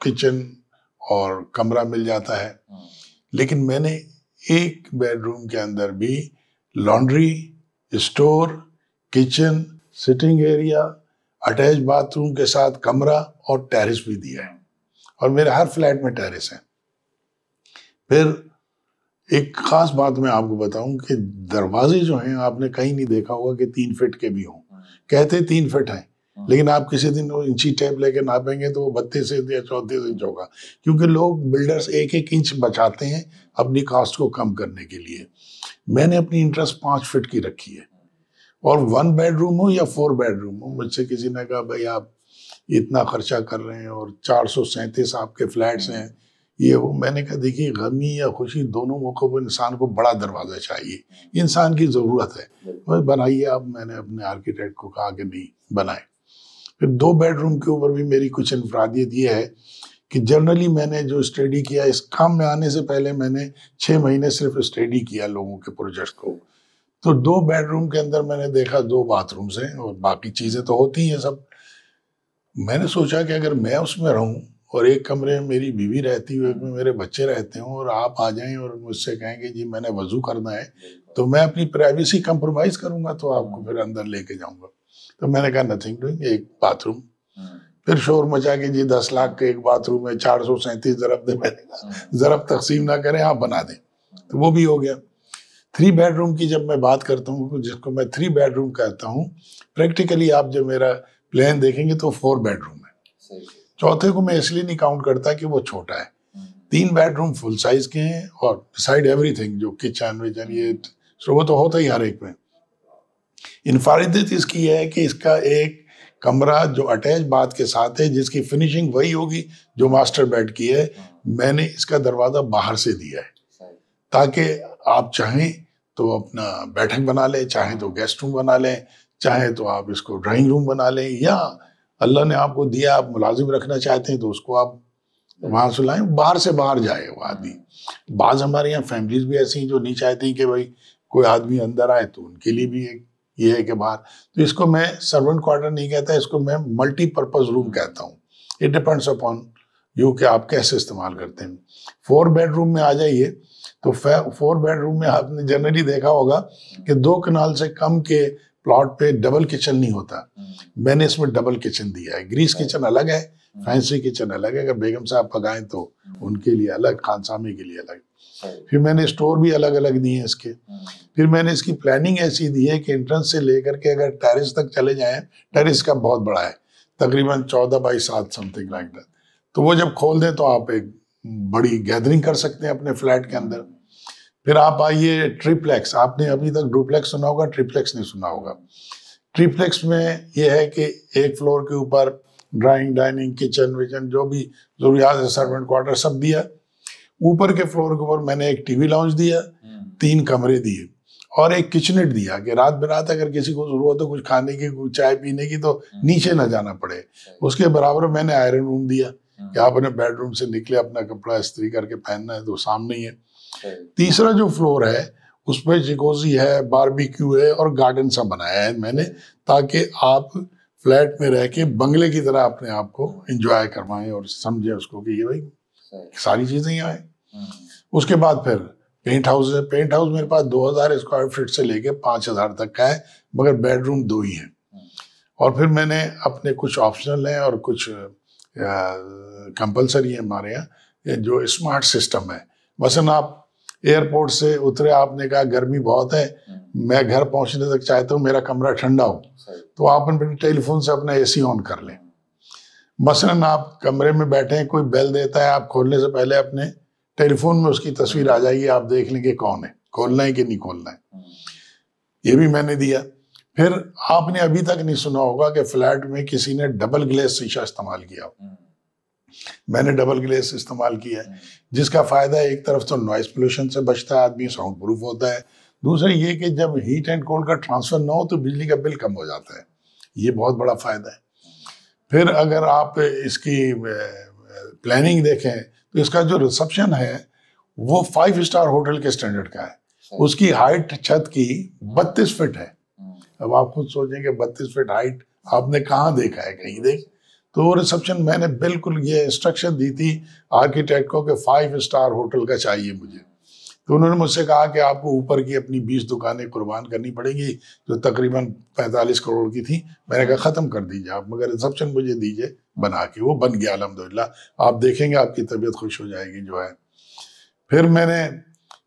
Kitchen اور کمرہ مل جاتا ہے. لیکن میں نے ایک بیڈ روم کے اندر بھی laundry, store, kitchen, sitting area, attach bathroom کے ساتھ کمرہ اور ٹیرس بھی دیا ہے. اور میرے ہر فلیٹ میں ٹیرس ہے. پھر ایک خاص بات میں آپ کو بتاؤں کہ دروازے جو ہیں آپ نے کہیں نہیں دیکھا ہوگا کہ 3 فٹ کے بھی ہوں. کہتے 3 فٹ ہیں، لیکن آپ کسی دن انچی ٹیپ لے کے ناپیں گے تو وہ 32 یا 34 انچ ہوگا، کیونکہ لوگ بلڈرز 1 انچ بچاتے ہیں اپنی کاسٹ کو کم کرنے کے لیے. میں نے اپنی انٹرسٹ 5 فٹ کی رکھی ہے. اور 1 بیڈ روم ہو یا 4 بیڈ روم ہو، مجھ سے کسی نے کہا بھائی آپ اتنا خرچہ کر رہے ہیں اور 437 آپ کے فلیٹس ہیں، یہ وہ. میں نے کہا دیکھیے غمی یا خوشی دونوں موقعوں پر انسان کو بڑا دروازہ چاہیے، انسان کی ضرورت ہے. بنائیے آپ. میں نے اپنے آرکیٹیکٹ کو کہا کہ نہیں بنائے. پھر 2 بیڈ روم کے اوپر بھی میری کچھ انفرادیت یہ ہے کہ جنرلی میں نے جو اسٹڈی کیا اس کام میں آنے سے پہلے میں نے 6 مہینے صرف اسٹڈی کیا لوگوں کے پروجیکٹس کو. تو 2 بیڈ روم کے اندر میں نے دیکھا 2 باتھ رومز ہیں اور باقی چیزیں تو ہوتی ہیں سب. میں نے سوچا کہ اگر میں اس میں رہوں اور ایک کمرے میں میری بیوی رہتی ہوں، ایک میں میرے بچے رہتے ہوں، اور آپ آ جائیں اور مجھ سے کہیں کہ جی میں نے وضو کرنا ہے، تو میں اپنی پرائیویسی کمپرومائز کروں گا تو آپ کو پھر اندر لے کے جاؤں گا. تو میں نے کہا نتھنگ ڈوئنگ، ایک باتھ روم. پھر شور مچا کہ جی 10 لاکھ کا ایک باتھ روم ہے، 437 ضرب دے. میں نے کہا ضرب تقسیم نہ کریں، آپ بنا دیں. تو وہ بھی ہو گیا. 3 بیڈ روم کی جب میں بات کرتا ہوں، جس کو میں 3 بیڈ روم کہتا ہوں، پریکٹیکلی آپ جب میرا پلان دیکھیں گے تو 4 بیڈ روم ہے. چوتھے کو میں اس لیے نہیں کاؤنٹ کرتا کہ وہ چھوٹا ہے. 3 بیڈ روم فل سائز کے ہیں اور ڈسائڈ ایوری تھنگ، جو کچن وچن یہ وہ تو ہوتا ہی ہر ایک میں. انفرادیت اس کی ہے کہ اس کا ایک کمرہ جو اٹیچ باتھ کے ساتھ ہے، جس کی فنیشنگ وہی ہوگی جو ماسٹر بیڈ کی ہے. میں نے اس کا دروازہ باہر سے دیا ہے تاکہ آپ چاہیں تو اپنا بیٹھک بنا لیں، چاہیں تو گیسٹ روم بنا لیں، چاہیں تو آپ اس کو ڈرائنگ روم بنا لیں، یا اللہ نے آپ کو دیا آپ ملازم رکھنا چاہتے ہیں تو اس کو آپ وہاں سے لائیں، باہر سے باہر جائے وہ آدمی. بعض ہمارے یہاں فیملیز بھی ایسی ہیں جو نہیں چاہتی کہ بھائی کوئی آدمی اندر آئے، تو ان کے لیے بھی ایک یہ ہے کہ باہر. تو اس کو میں سرونٹ کوارٹر نہیں کہتا، اس کو میں ملٹی پرپز روم کہتا ہوں. اٹ ڈیپینڈس اپون یو کہ آپ کیسے استعمال کرتے ہیں. 4 بیڈ روم میں آ جائیے تو 4 بیڈ روم میں آپ نے جنرلی دیکھا ہوگا کہ 2 کنال سے کم کے پلاٹ پہ ڈبل کچن نہیں ہوتا. میں نے اس میں ڈبل کچن دیا ہے. گریس کچن الگ ہے، فینسی کچن الگ ہے. اگر بیگم صاحب پکائیں تو ان کے لیے الگ، خانسامے کے لیے الگ. پھر میں نے اسٹور بھی الگ الگ دیے ہیں اس کے. پھر میں نے اس کی پلاننگ ایسی دی ہے کہ انٹرنس سے لے کر کے اگر ٹیرس تک چلے جائیں، ٹیرس کا بہت بڑا ہے، تقریباً 14x7 some thing like that. تو وہ جب کھول دیں تو آپ ایک بڑی گیدرنگ کر سکتے ہیں اپنے فلیٹ کے اندر. پھر آپ آئیے ٹریپلیکس. آپ نے ابھی تک ڈوپلیکس سنا ہوگا، ٹریپلیکس نہیں سنا ہوگا. ٹریپلیکس میں یہ ہے کہ ایک فلور کے اوپر ڈرائنگ، ڈائننگ، کچن وچن جو بھی ضروریات ہے، سرونٹ کوارٹر سب دیا. اوپر کے فلور کے اوپر میں نے ایک ٹی وی لاؤنج دیا، 3 کمرے دیے اور ایک کچنٹ دیا کہ رات برات اگر کسی کو ضرورت ہو کچھ کھانے کی، کچھ چائے پینے کی، تو نیچے نہ جانا پڑے. اس کے برابر میں نے آئرن روم دیا کہ آپ اپنے بیڈ روم سے نکلے، اپنا کپڑا استری کر کے پہننا ہے تو سامنے ہی ہے. تیسرا جو فلور ہے اس پہ جکوزی ہے، باربیکیو ہے اور گارڈن سا بنایا ہے میں نے، تاکہ آپ فلیٹ میں رہ کے بنگلے کی طرح اپنے آپ کو انجوائے کروائیں اور سمجھیں اس کو کہ یہ بھائی ساری چیزیں یہاں ہیں. اس کے بعد پھر پینٹ ہاؤس ہے. پینٹ ہاؤس میرے پاس 2000 اسکوائر فٹ سے لے کے 5000 تک کا ہے، مگر بیڈ روم 2 ہی ہیں. اور پھر میں نے اپنے کچھ آپشنل ہیں اور کچھ کمپلسری ہیں ہمارے یہاں جو اسمارٹ سسٹم ہے. مثلا آپ ایئرپورٹ سے اترے، آپ نے کہا گرمی بہت ہے، میں گھر پہنچنے تک چاہتا ہوں میرا کمرہ ٹھنڈا ہو، تو آپ اپنے ٹیلی فون سے اپنا اے سی آن کر لیں. مثلاً آپ کمرے میں بیٹھے ہیں، کوئی بیل دیتا ہے، آپ کھولنے سے پہلے اپنے ٹیلی فون میں اس کی تصویر آ جائے گی، آپ دیکھ لیں کہ کون ہے، کھولنا ہے کہ نہیں کھولنا ہے. یہ بھی میں نے دیا. پھر آپ نے ابھی تک نہیں سنا ہوگا کہ فلیٹ میں کسی نے ڈبل گلیس شیشہ استعمال کیا. میں نے ڈبل گلیس استعمال کیا ہے، جس کا فائدہ ہے ایک طرف تو نوائز پولوشن سے بچتا ہے آدمی، ساؤنڈ پروف ہوتا ہے. دوسرا یہ کہ جب ہیٹ اینڈ کولڈ کا ٹرانسفر نہ ہو تو بجلی کا بل کم ہو جاتا ہے. یہ بہت بڑا فائدہ ہے. پھر اگر آپ اس کی پلاننگ دیکھیں تو اس کا جو ریسپشن ہے وہ 5 اسٹار ہوٹل کے سٹینڈرڈ کا ہے. اس کی ہائٹ چھت کی 32 فٹ ہے. اب آپ خود سوچیں کہ 32 فٹ ہائٹ آپ نے کہاں دیکھا ہے، کہیں دیکھ. تو ریسپشن میں نے بالکل یہ انسٹرکشن دی تھی آرکیٹیکٹ کو کہ 5 اسٹار ہوٹل کا چاہیے مجھے. تو انہوں نے مجھ سے کہا کہ آپ کو اوپر کی اپنی 20 دکانیں قربان کرنی پڑیں گی جو تقریباً 45 کروڑ کی تھی. میں نے کہا ختم کر دیجیے آپ، مگر ریسپشن مجھے دیجیے بنا کے. وہ بن گیا الحمدللہ. آپ دیکھیں گے آپ کی طبیعت خوش ہو جائے گی جو ہے. پھر میں نے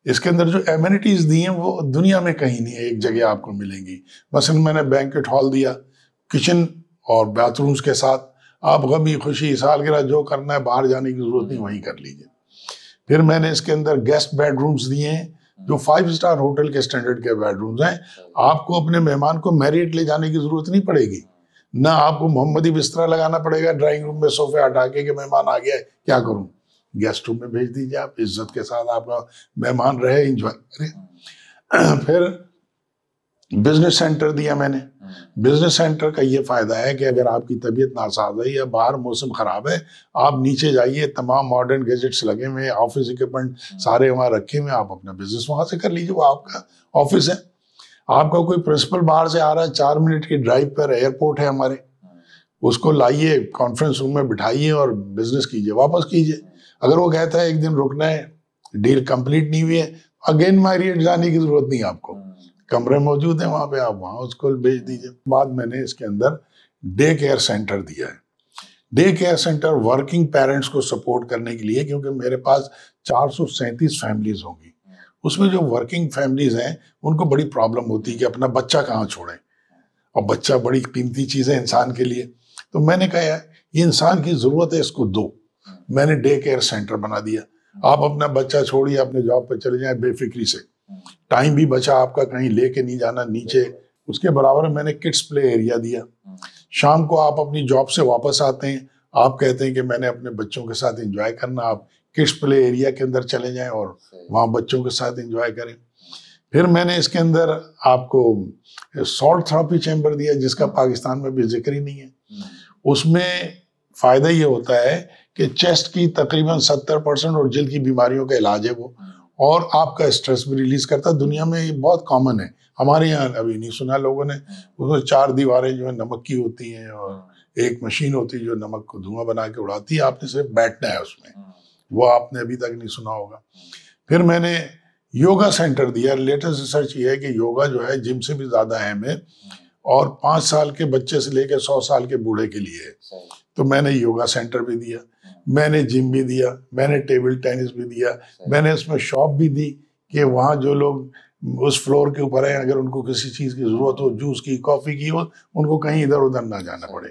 اس کے اندر جو ایمینٹیز دی ہیں وہ دنیا میں کہیں نہیں ہے، ایک جگہ آپ کو ملیں گی. مثلا میں نے بینکٹ ہال دیا کچن اور باتھ رومز کے ساتھ. آپ غمی خوشی سالگرہ جو کرنا ہے باہر جانے کی ضرورت نہیں، وہیں کر لیجیے. پھر میں نے اس کے اندر گیسٹ بیڈ رومز دیے ہیں جو 5 اسٹار ہوٹل کے سٹینڈرڈ کے بیڈ رومز ہیں. آپ کو اپنے مہمان کو میریٹ لے جانے کی ضرورت نہیں پڑے گی، نہ آپ کو محمدی بستر لگانا پڑے گا ڈرائنگ روم میں صوفے ہٹا کے کہ مہمان آ گیا ہے کیا کروں. گیسٹ روم میں بھیج دیجیے، آپ عزت کے ساتھ آپ کا مہمان رہے، انجوائے کرے. پھر بزنس سینٹر دیا میں نے. بزنس سینٹر کا یہ فائدہ ہے کہ اگر آپ کی طبیعت ناساز ہے یا باہر موسم خراب ہے، آپ نیچے جائیے، تمام ماڈرن گیجٹس لگے ہوئے، آفس اکوپمنٹ سارے وہاں رکھے ہوئے، آپ اپنا بزنس وہاں سے کر لیجیے. وہ آپ کا آفس ہے. آپ کا کوئی پرنسپل باہر سے آ رہا ہے، 4 منٹ کی ڈرائیو پر ایئرپورٹ ہے ہمارے، اس کو لائیے کانفرنس روم میں بٹھائیے اور بزنس کیجیے، واپس کیجیے. اگر وہ کہتا ہے ایک دن رکنا ہے، ڈیل کمپلیٹ نہیں ہوئی ہے، اگین میریٹ جانے کی ضرورت نہیں آپ کو، کمرے موجود ہیں وہاں پہ، آپ وہاں اس کو بھیج دیجیے. بعد میں نے اس کے اندر ڈے کیئر سینٹر دیا ہے. Day care centre working parents کو سپورٹ کرنے کے لیے، کیونکہ میرے پاس 437 فیملیز ہوں گی. اس میں جو ورکنگ فیملیز ہیں ان کو بڑی پرابلم ہوتی ہے کہ اپنا بچہ کہاں چھوڑیں، اور بچہ بڑی قیمتی چیز ہے انسان کے لیے. تو میں نے کہا یہ انسان کی ضرورت ہے، اس کو دو. میں نے ڈے کیئر سینٹر بنا دیا. آپ اپنا بچہ چھوڑیے، اپنے جاب پہ چلے جائیں بے فکری سے، ٹائم بھی بچا آپ کا، کہیں لے کے نہیں جانا نیچے. اس کے برابر میں نے کڈس پلے ایریا دیا. شام کو آپ اپنی جاب سے واپس آتے ہیں، آپ کہتے ہیں کہ میں نے اپنے بچوں کے ساتھ انجوائے کرنا، آپ کڈس پلے ایریا کے اندر چلے جائیں اور وہاں بچوں کے ساتھ انجوائے کریں. پھر میں نے اس کے اندر آپ کو سالٹ تھراپی چیمبر دیا جس کا پاکستان میں بھی ذکر ہی نہیں ہے. اس میں فائدہ یہ ہوتا ہے کہ چیسٹ کی تقریباً 70% اور جلد کی بیماریوں کا علاج ہے وہ، اور آپ کا اسٹریس بھی ریلیز کرتا ہے. دنیا میں یہ بہت کامن ہے، ہمارے یہاں ابھی نہیں سنا لوگوں نے. اس میں 4 دیواریں جو ہے نمک کی ہوتی ہیں اور ایک مشین ہوتی ہے جو نمک کو دھواں بنا کے اڑاتی ہے، آپ نے صرف بیٹھنا ہے اس میں. وہ آپ نے ابھی تک نہیں سنا ہوگا. پھر میں نے یوگا سینٹر دیا. لیٹسٹ ریسرچ یہ ہے کہ یوگا جو ہے جم سے بھی زیادہ اہم ہے، اور 5 سال کے بچے سے لے کے 100 سال کے بوڑھے کے لیے ہے. تو میں نے یوگا سینٹر بھی دیا، میں نے جم بھی دیا، میں نے ٹیبل ٹینس بھی دیا. میں نے اس میں شاپ بھی دی کہ وہاں جو لوگ اس فلور کے اوپر ہیں، اگر ان کو کسی چیز کی ضرورت ہو، جوس کی، کافی کی ہو، ان کو کہیں ادھر ادھر نہ جانا پڑے.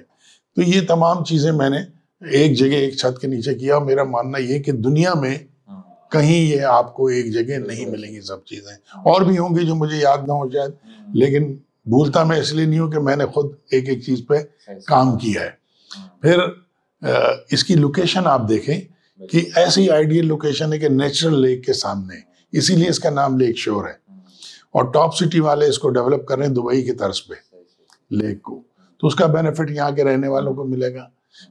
تو یہ تمام چیزیں میں نے ایک جگہ ایک چھت کے نیچے کیا. میرا ماننا یہ کہ دنیا میں کہیں یہ آپ کو ایک جگہ نہیں ملیں گی سب چیزیں. اور بھی ہوں گی جو مجھے یاد نہ ہو شاید، لیکن بھولتا میں اس لیے نہیں ہوں کہ میں نے خود ایک ایک چیز پہ کام کیا ہے. پھر اس کی لوکیشن آپ دیکھیں کہ ایسی آئیڈیل لوکیشن ہے کہ نیچرل لیک کے سامنے، اسی لیے اس کا نام لیک شور ہے. اور ٹاپ سٹی والے اس کو ڈیولپ کر رہے ہیں دبئی کی طرز پہ لیک کو، تو اس کا بینیفٹ یہاں کے رہنے والوں کو ملے گا.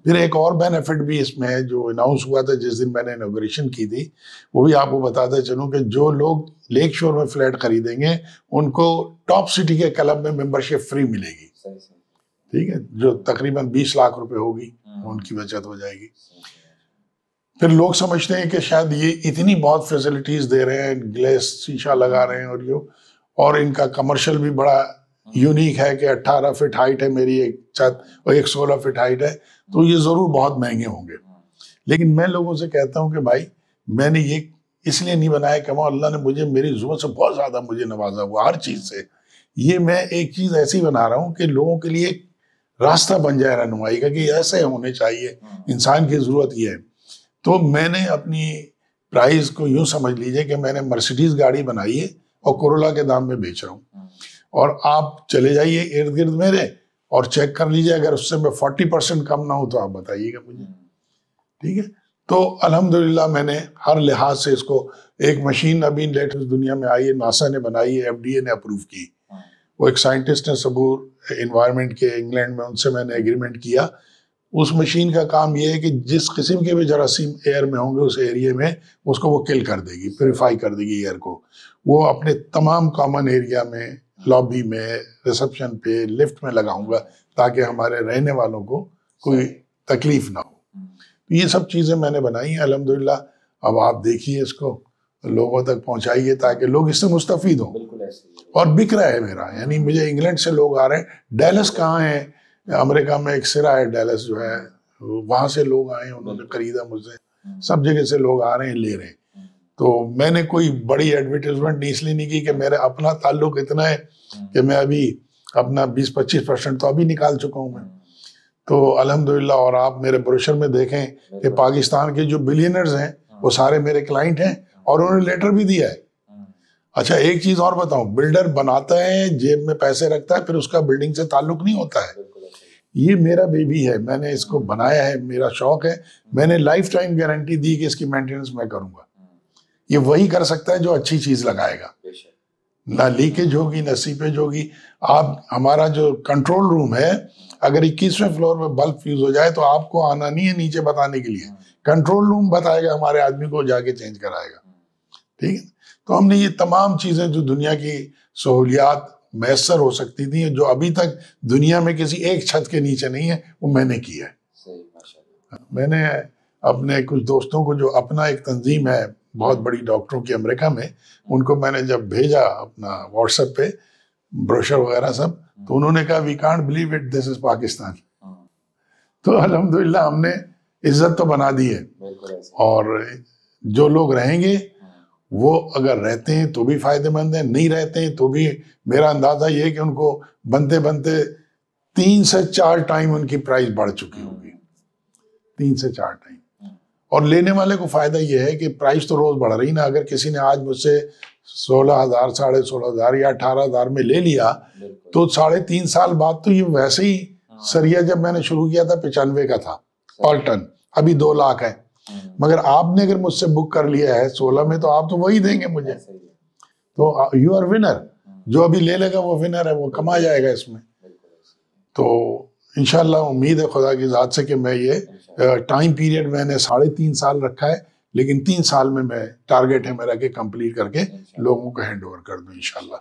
پھر ایک اور بینیفٹ بھی اس میں ہے جو اناؤنس ہوا تھا جس دن میں نے انوگریشن کی تھی، وہ بھی آپ کو بتاتے چلوں کہ جو لوگ لیک شور میں فلیٹ خریدیں گے ان کو ٹاپ سٹی کے کلب میں ممبرشپ فری ملے گی. ٹھیک ہے، جو تقریباً 20 لاکھ روپے ہوگی ان کی بچت ہو جائے گی. پھر لوگ سمجھتے ہیں کہ شاید یہ اتنی بہت فیسلٹیز دے رہے ہیں، گلیس شیشہ لگا رہے ہیں اور ان کا کمرشل بھی بڑا یونیک ہے کہ 18 فٹ ہائٹ ہے میری ایک چھت اور ایک 16 فٹ ہائٹ ہے، تو یہ ضرور بہت مہنگے ہوں گے. لیکن میں لوگوں سے کہتا ہوں کہ بھائی میں نے یہ اس لیے نہیں بنایا کہ اللہ نے مجھے میری ضرورت سے بہت زیادہ مجھے نوازا ہوا ہر چیز سے. یہ میں ایک چیز ایسی بنا رہا ہوں کہ لوگوں کے لیے راستہ بن جائے رہنمائی کا کہ ایسے ہونے چاہیے، انسان کی ضرورت یہ ہے. تو میں نے اپنی پرائز کو یوں سمجھ لیجئے کہ میں نے مرسیڈیز گاڑی بنائی ہے اور کورولا کے دام میں بیچ رہا ہوں. اور آپ چلے جائیے ارد گرد میرے اور چیک کر لیجئے، اگر اس سے میں 40% کم نہ ہو تو آپ بتائیے گا مجھے. ٹھیک ہے، تو الحمدللہ میں نے ہر لحاظ سے اس کو، ایک مشین ابھی لیٹسٹ دنیا میں آئی ہے، ناسا نے بنائی ہے، FDA نے اپروو کی. وہ ایک سائنٹسٹ نے صبور انوائرمنٹ کے انگلینڈ میں، ان سے میں نے ایگریمنٹ کیا. اس مشین کا کام یہ ہے کہ جس قسم کے بھی جراثیم ایئر میں ہوں گے اس ایریے میں، اس کو وہ کل کر دے گی، پیوریفائی کر دے گی ایئر کو. وہ اپنے تمام کامن ایریا میں، لابی میں، ریسپشن پہ، لفٹ میں لگاؤں گا تاکہ ہمارے رہنے والوں کو کوئی تکلیف نہ ہو۔ یہ سب چیزیں میں نے بنائی ہیں الحمدللہ۔ اب آپ دیکھیے اس کو لوگوں تک پہنچائیے تاکہ لوگ اس سے مستفید ہوں۔ اور بک رہا ہے میرا، یعنی مجھے انگلینڈ سے لوگ آ رہے ہیں، ڈیلس کہاں ہے، امریکہ میں ایک سرا ہے ڈیلس جو ہے، وہاں سے لوگ آئے ہیں، انہوں نے خریدا مجھ سے، سب جگہ سے لوگ آ رہے ہیں، لے رہے ہیں۔ تو میں نے کوئی بڑی ایڈورٹیزمنٹ اس لیے نہیں کی کہ میرا اپنا تعلق اتنا ہے کہ میں ابھی اپنا 20-25% تو ابھی نکال چکا ہوں میں۔ تو الحمدللہ، اور آپ میرے بروشر میں دیکھیں کہ پاکستان کے جو بلینئرز ہیں وہ سارے میرے کلائنٹ ہیں، اور انہوں نے لیٹر بھی دیا ہے۔ اچھا ایک چیز اور بتاؤں، بلڈر بناتا ہے، جیب میں پیسے رکھتا ہے، پھر اس کا بلڈنگ سے تعلق نہیں ہوتا ہے۔ یہ میرا بیبی ہے، میں نے اس کو بنایا ہے، میرا شوق ہے، میں نے لائف ٹائم گارنٹی دی کہ اس کی مینٹیننس میں کروں گا۔ یہ وہی کر سکتا ہے جو اچھی چیز لگائے گا، نہ لیکیج ہوگی نہ سیپیج ہوگی۔ آپ ہمارا جو کنٹرول روم ہے، اگر 21ویں فلور میں بلب فیوز ہو جائے تو آپ کو آنا نہیں ہے نیچے بتانے کے لیے، کنٹرول روم بتائے گا، ہمارے آدمی کو جا کے چینج کرائے گا، ٹھیک ہے۔ تو ہم نے یہ تمام چیزیں جو دنیا کی سہولیات میسر ہو سکتی تھیں، جو ابھی تک دنیا میں کسی ایک چھت کے نیچے نہیں ہے، وہ میں نے کیا ہے۔ میں نے اپنے کچھ دوستوں کو، جو اپنا ایک تنظیم ہے بہت بڑی ڈاکٹروں کی امریکہ میں، ان کو میں نے جب بھیجا اپنا واٹس ایپ پہ بروشر وغیرہ سب، تو انہوں نے کہا وی کانٹ بلیو اٹ، دس از پاکستان۔ تو الحمدللہ ہم نے عزت تو بنا دی ہے، اور جو لوگ رہیں گے وہ اگر رہتے ہیں تو بھی فائدہ مند ہیں، نہیں رہتے ہیں تو بھی میرا اندازہ یہ ہے کہ ان کو بنتے بنتے 3 سے 4 ٹائم ان کی پرائز بڑھ چکی ہوگی، 3 سے 4 ٹائم۔ اور لینے والے کو فائدہ یہ ہے کہ پرائز تو روز بڑھ رہی نا۔ اگر کسی نے آج مجھ سے 16,000 16,500 یا 18,000 میں لے لیا تو 3.5 سال بعد تو یہ ویسے ہی سریا جب میں نے شروع کیا تھا 95 کا تھا پر ٹن، ابھی 2 لاکھ ہے۔ مگر آپ نے اگر مجھ سے بک کر لیا ہے 16 میں تو آپ تو وہی دیں گے مجھے، تو یو آر ونر۔ جو ابھی لے لے گا وہ ونر ہے، وہ کما جائے گا اس میں۔ تو انشاءاللہ امید ہے خدا کی ذات سے کہ میں یہ ٹائم پیریڈ میں نے 3.5 سال رکھا ہے، لیکن 3 سال میں ٹارگیٹ ہے میرا کہ کمپلیٹ کر کے لوگوں کو ہینڈ اوور کر دوں انشاءاللہ۔